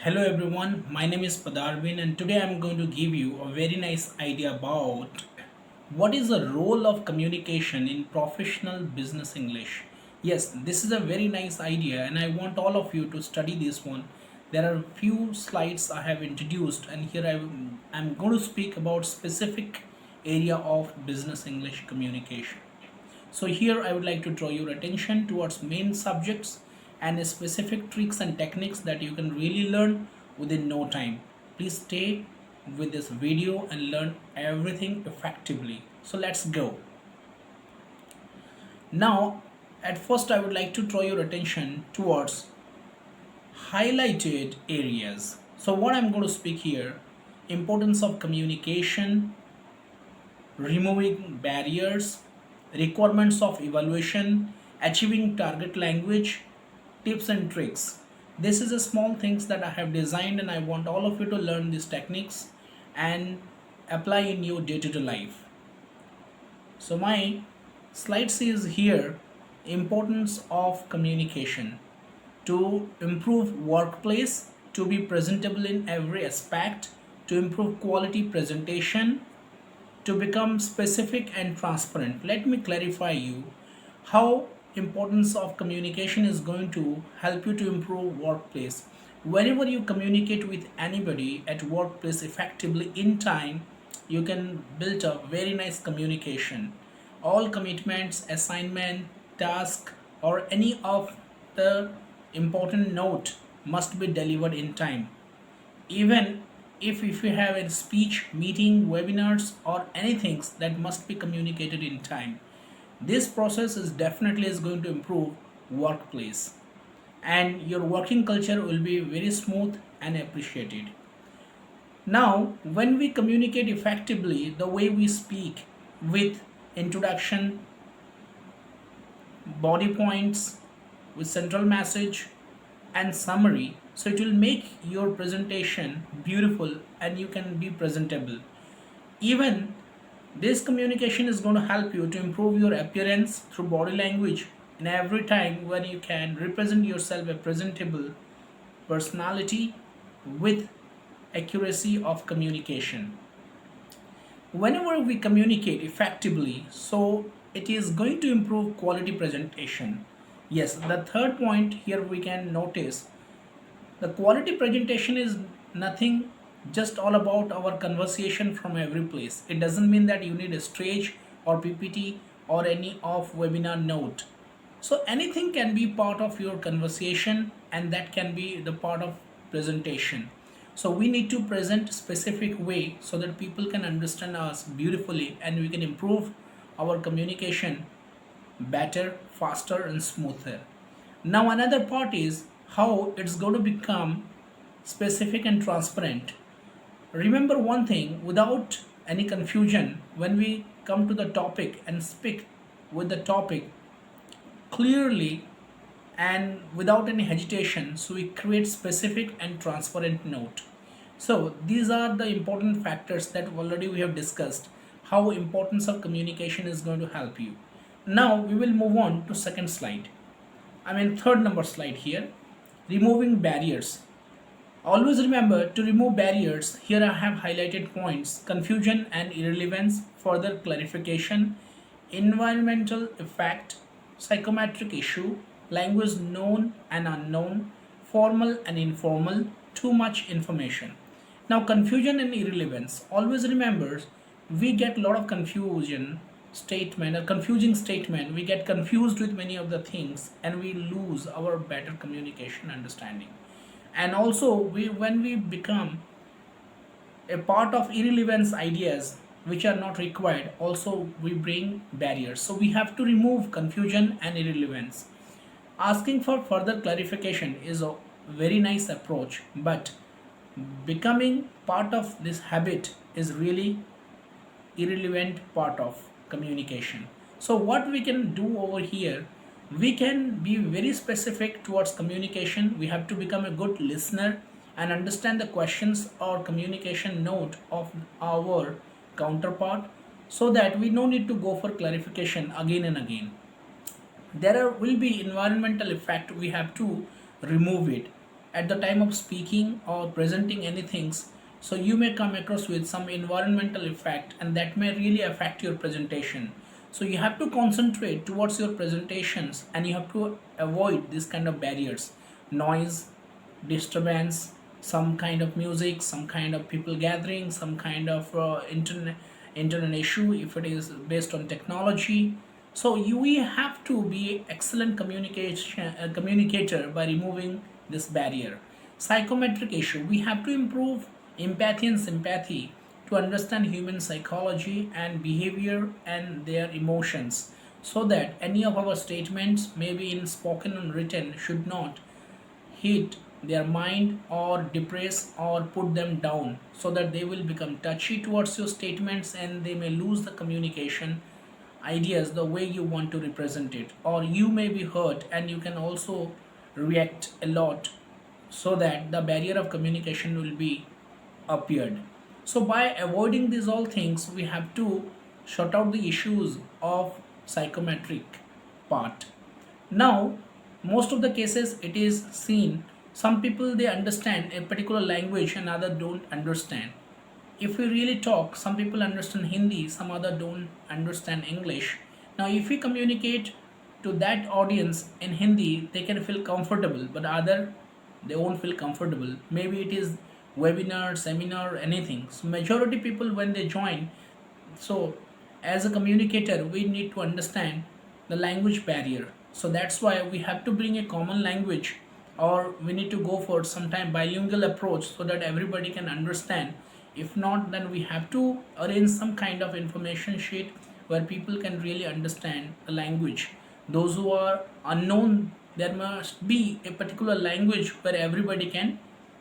Hello everyone, my name is Padarvin and today I'm going to give you a very nice idea about what is the role of communication in professional business English. Yes, this is a very nice idea and I want all of you to study this one. There are few slides I have introduced and here I'm going to speak about specific area of business English communication. So here I would like to draw your attention towards main subjects and specific tricks and techniques that you can really learn within no time. Please stay with this video and learn everything effectively. So let's go. Now, at first I would like to draw your attention towards highlighted areas. So what I'm going to speak here, importance of communication, removing barriers, requirements of evaluation, achieving target language, tips and tricks. This is a small things that I have designed and I want all of you to learn these techniques and apply in your day-to-day life. So my slide says here importance of communication to improve workplace, to be presentable in every aspect, to improve quality presentation, to become specific and transparent. Let me clarify you how importance of communication is going to help you to improve workplace. Whenever you communicate with anybody at workplace effectively in time, you can build a very nice communication. All commitments, assignment, task, or any of the important note must be delivered in time, even if you have a speech meeting webinars or anything that must be communicated in time. This process is definitely is going to improve workplace and your working culture will be very smooth and appreciated. Now when we communicate effectively, the way we speak with introduction, body points, with central message and summary, so it will make your presentation beautiful and you can be presentable. Even this communication is going to help you to improve your appearance through body language in every time when you can represent yourself a presentable personality with accuracy of communication. Whenever we communicate effectively, so it is going to improve quality presentation. Yes, the third point here we can notice the quality presentation is nothing just all about our conversation from every place. It doesn't mean that you need a stage or PPT or any of webinar note. So anything can be part of your conversation and that can be the part of presentation. So we need to present specific way so that people can understand us beautifully and we can improve our communication better, faster and smoother. Now another part is how it's going to become specific and transparent. Remember one thing, without any confusion, when we come to the topic and speak with the topic clearly and without any hesitation, so we create specific and transparent note. So these are the important factors that already we have discussed, how importance of communication is going to help you. Now we will move on to second slide. I mean third number slide here, removing barriers. Always remember to remove barriers. Here I have highlighted points: confusion and irrelevance, further clarification, environmental effect, psychometric issue, language known and unknown, formal and informal, too much information. Now confusion and irrelevance. Always remember we get a lot of confusion statement or confusing statement. We get confused with many of the things and we lose our better communication understanding. And also we when we become a part of irrelevance ideas which are not required, also we bring barriers. So we have to remove confusion and irrelevance. Asking for further clarification is a very nice approach, but becoming part of this habit is really irrelevant part of communication. So what we can do over here, we can be very specific towards communication. We have to become a good listener and understand the questions or communication note of our counterpart, so that we no need to go for clarification again and again. Will be environmental effect, we have to remove it. at the time of speaking or presenting anything, so you may come across with some environmental effect and that may really affect your presentation. So you have to concentrate towards your presentations and you have to avoid this kind of barriers: noise, disturbance, some kind of music, some kind of people gathering, some kind of internet issue if it is based on technology. So you we have to be excellent communicator by removing this barrier. Psychometric issue, we have to improve empathy and sympathy to understand human psychology and behavior and their emotions, so that any of our statements, maybe in spoken and written, should not hit their mind or depress or put them down, so that they will become touchy towards your statements and they may lose the communication ideas the way you want to represent it, or you may be hurt and you can also react a lot, so that the barrier of communication will be appeared. So by avoiding these all things, we have to shut out the issues of psychometric part. Now, most of the cases it is seen, some people they understand a particular language and other don't understand. If we really talk, some people understand Hindi, some other don't understand English. Now, if we communicate to that audience in Hindi, they can feel comfortable, but other they won't feel comfortable. Maybe it is webinar, seminar, anything. So majority people when they join, so as a communicator we need to understand the language barrier. So that's why we have to bring a common language, or we need to go for sometime bilingual approach so that everybody can understand. If not, then we have to arrange some kind of information sheet where people can really understand the language. Those who are unknown, there must be a particular language where everybody can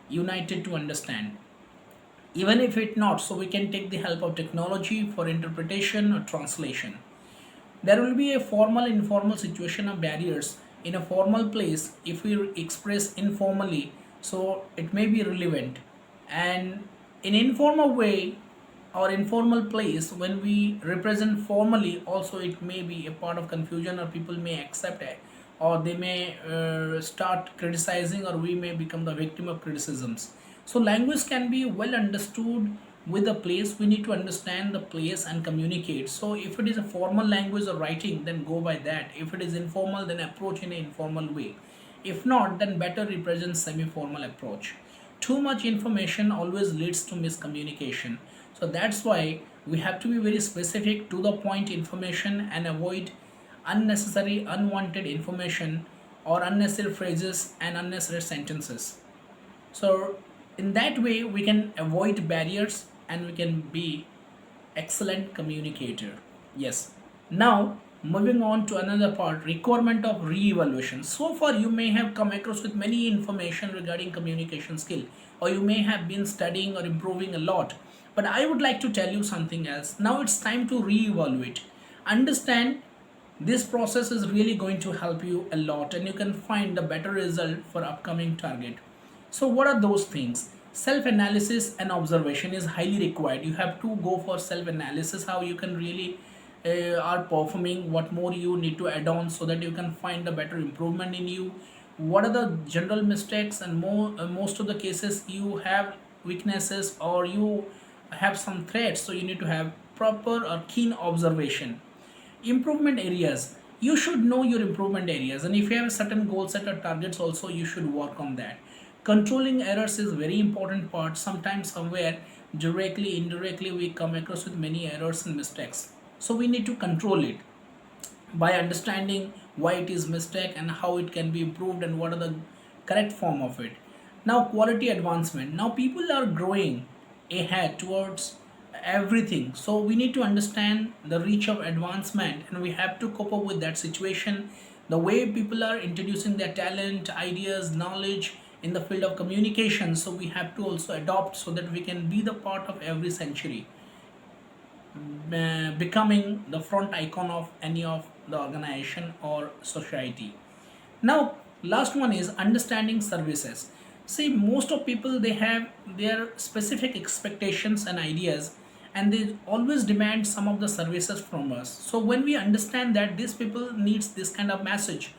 unite it to understand. Even if it not, so we can take the help of technology for interpretation or translation. There will be a formal informal situation of barriers. In a formal place, if we express informally, so it may be relevant. And in informal way or informal place, when we represent formally, also it may be a part of confusion, or people may accept it, or they may start criticizing, or we may become the victim of criticisms. So language can be well understood with the place. We need to understand the place and communicate. So if it is a formal language or writing, then go by that. If it is informal, then approach in an informal way. If not, then better represent semi-formal approach. Too much information always leads to miscommunication. So that's why we have to be very specific, to the point information, and avoid unnecessary, unwanted information or unnecessary phrases and unnecessary sentences. So in that way we can avoid barriers and we can be excellent communicator. Yes. Now moving on to another part, requirement of re-evaluation. So far you may have come across with many information regarding communication skill, or you may have been studying or improving a lot, but I would like to tell you something else. Now it's time to re-evaluate. Understand, this process is really going to help you a lot and you can find the better result for upcoming target. So what are those things? Self analysis and observation is highly required. You have to go for self analysis, how you can really are performing, what more you need to add on so that you can find a better improvement in you. What are the general mistakes, and most of the cases you have weaknesses or you have some threats, so you need to have proper or keen observation. Improvement areas, you should know your improvement areas, and if you have a certain goal set or targets also, you should work on that. Controlling errors is very important part. Sometimes somewhere directly indirectly we come across with many errors and mistakes, so we need to control it by understanding why it is mistake and how it can be improved and what are the correct form of it. Now quality advancement, now people are growing ahead towards everything, so we need to understand the reach of advancement and we have to cope up with that situation. The way people are introducing their talent, ideas, knowledge in the field of communication, so we have to also adopt so that we can be the part of every century, becoming the front icon of any of the organization or society. Now last one is understanding services. See, most of people they have their specific expectations and ideas, and they always demand some of the services from us. So when we understand that these people needs this kind of message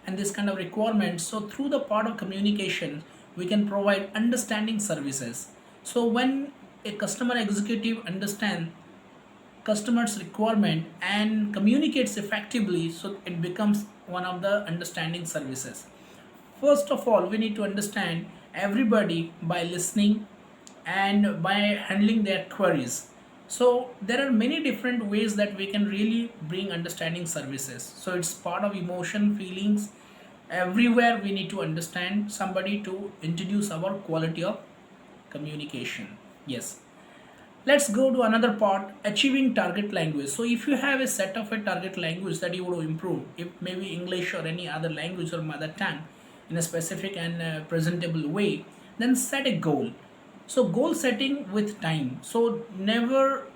and this kind of requirement, so through the part of communication we can provide understanding services. So when a customer executive understands customers requirement and communicates effectively, so it becomes one of the understanding services. First of all, we need to understand everybody by listening and by handling their queries. So there are many different ways that we can really bring understanding services. So it's part of emotion, feelings. Everywhere we need to understand somebody to introduce our quality of communication. Yes. Let's go to another part, achieving target language. So if you have a set of a target language that you want to improve, if maybe English or any other language or mother tongue in a specific and presentable way, then set a goal. So goal setting with time. So never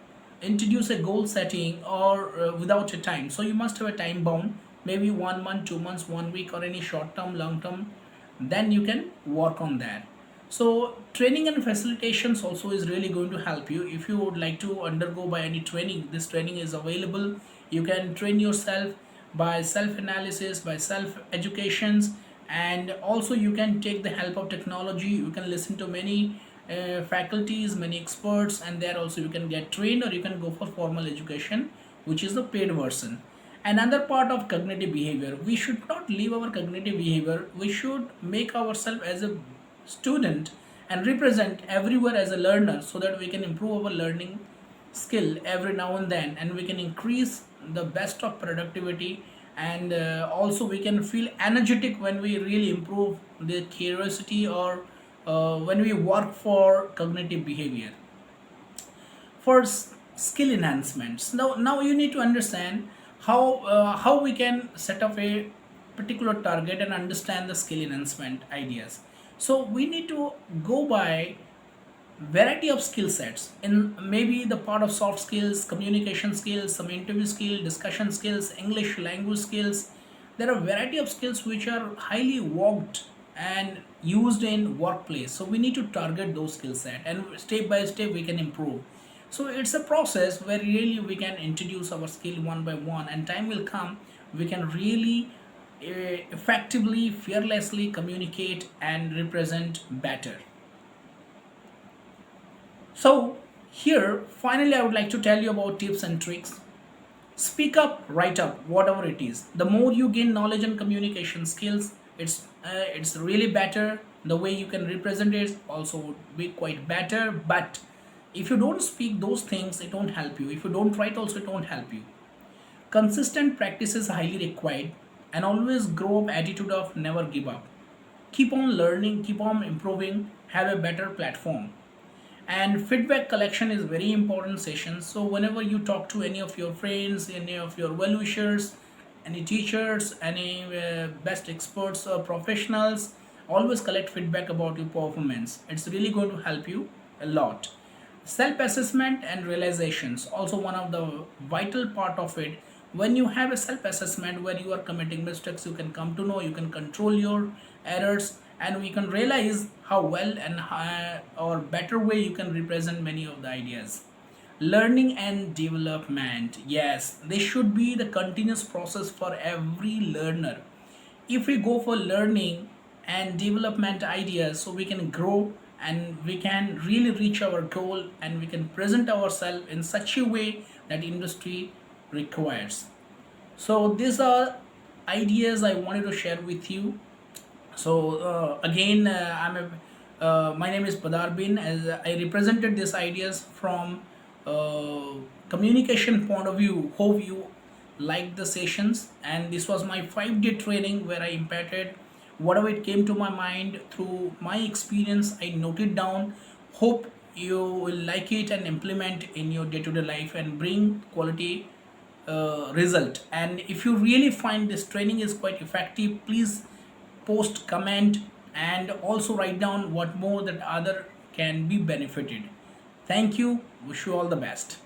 introduce a goal setting or without a time. So you must have a time bound, maybe 1 month, 2 months, 1 week, or any short term, long term. Then you can work on that. So training and facilitations also is really going to help you. If you would like to undergo by any training, this training is available. You can train yourself by self analysis, by self educations, and also you can take the help of technology. You can listen to many faculties, many experts, and there also you can get trained, or you can go for formal education, which is the paid version. Another part of cognitive behavior, we should not leave our cognitive behavior. We should make ourselves as a student and represent everywhere as a learner, so that we can improve our learning skill every now and we can increase the best of productivity, and also we can feel energetic when we really improve the curiosity, or when we work for cognitive behavior. For skill enhancements, now you need to understand how we can set up a particular target and understand the skill enhancement ideas. So we need to go by variety of skill sets in maybe the part of soft skills, communication skills, some interview skill, discussion skills, English language skills. There are variety of skills which are highly worked and used in workplace. So we need to target those skill set, and step by step we can improve. So it's a process where really we can introduce our skill one by one, and time will come we can really effectively, fearlessly communicate and represent better. So, here finally, I would like to tell you about tips and tricks. Speak up, write up, whatever it is. The more you gain knowledge and communication skills, it's really better. The way you can represent it also would be quite better. But if you don't speak those things, it won't help you. If you don't write, also it won't help you. Consistent practice is highly required, and always grow up attitude of never give up. Keep on learning, keep on improving, have a better platform. And feedback collection is very important session. So whenever you talk to any of your friends, any of your well wishers, any teachers, any best experts or professionals, always collect feedback about your performance. It's really going to help you a lot. Self assessment and realizations also one of the vital part of it. When you have a self assessment where you are committing mistakes, you can come to know, you can control your errors, and we can realize how well and how, or better way you can represent many of the ideas. Learning and development, yes, this should be the continuous process for every learner. If we go for learning and development ideas, so we can grow and we can really reach our goal, and we can present ourselves in such a way that industry requires. So these are ideas I wanted to share with you. So again, my name is Padarbin, as I represented these ideas from uh, communication point of view. Hope you liked the sessions, and this was my 5 day training where I imparted whatever it came to my mind through my experience. I noted down. Hope you will like it and implement in your day-to-day life and bring quality result. And if you really find this training is quite effective, please post, comment, and also write down what more that other can be benefited. Thank you. Wish you all the best.